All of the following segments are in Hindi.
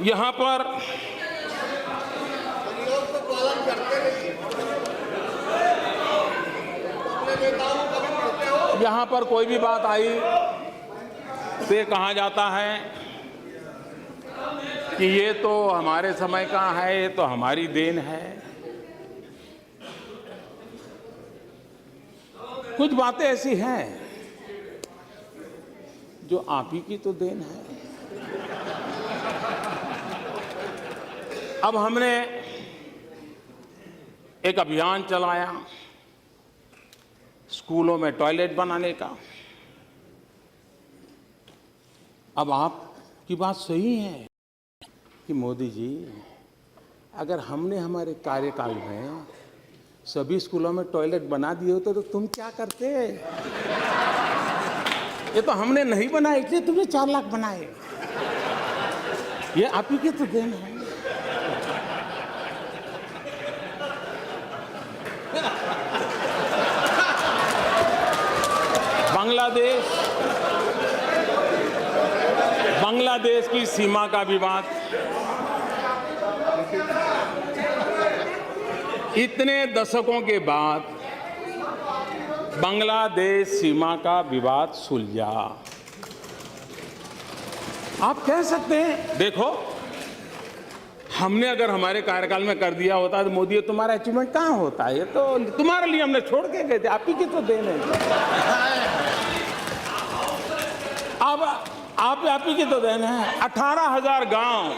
यहाँ पर कोई भी बात आई तो ये कहा जाता है कि ये तो हमारे समय का है, ये तो हमारी देन है। कुछ बातें ऐसी हैं जो आप ही की तो देन है। अब हमने एक अभियान चलाया स्कूलों में टॉयलेट बनाने का। अब आपकी बात सही है कि मोदी जी, अगर हमने हमारे कार्यकाल में सभी स्कूलों में टॉयलेट बना दिए होते तो तुम क्या करते? ये तो हमने नहीं बनाए, इसलिए तुमने 4 लाख बनाए। ये आप ही की तो देन है। बांग्लादेश की सीमा का विवाद, इतने दशकों के बाद बांग्लादेश सीमा का विवाद सुलझा। आप कह सकते हैं देखो, हमने अगर हमारे कार्यकाल में कर दिया होता तो मोदी तुम्हारा अचीवमेंट कहाँ होता है? ये तो तुम्हारे लिए हमने छोड़ के गए थे, आप ही की तो देन है। अब आप ही की तो देन है। 18,000 गांव,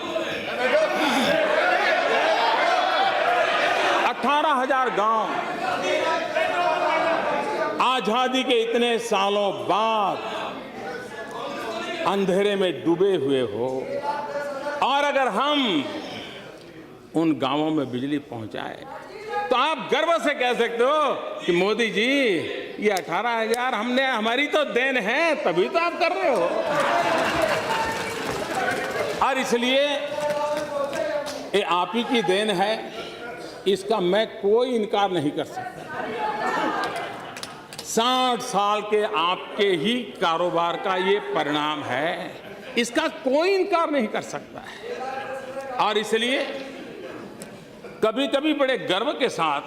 18,000 गांव आजादी के इतने सालों बाद अंधेरे में डूबे हुए हो, और अगर हम उन गांवों में बिजली पहुंचाए तो आप गर्व से कह सकते हो कि मोदी जी ये 18,000 हमने, हमारी तो देन है, तभी तो आप कर रहे हो। और इसलिए ये आप ही की देन है, इसका मैं कोई इनकार नहीं कर सकता। 60 साल के आपके ही कारोबार का ये परिणाम है, इसका कोई इनकार नहीं कर सकता है। और इसलिए कभी कभी बड़े गर्व के साथ